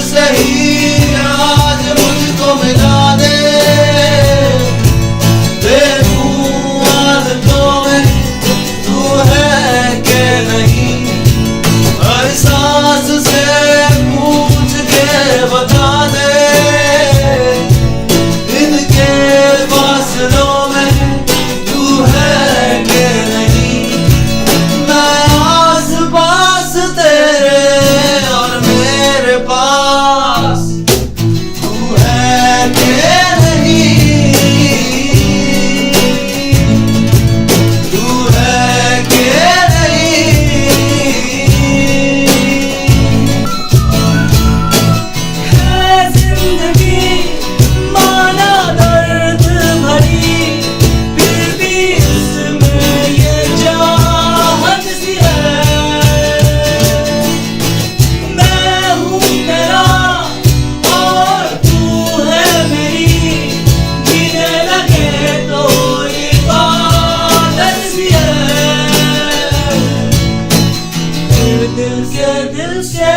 सही आज मुझको मिला दे, देखूं आदतों में तू है के नहीं, हर सांस से पूछ के बता दे, इनके फासलों में तू है के नहीं, मैं आस पास तेरे और मेरे पास तू है के नहीं, तू है के नहीं। है जिंदगी माना दर्द भरी, फिर भी इसमें ये चाहत सी है, मैं हूँ तेरा और तू है मेरी, जीने लगे तो इबादत सी है, दिल से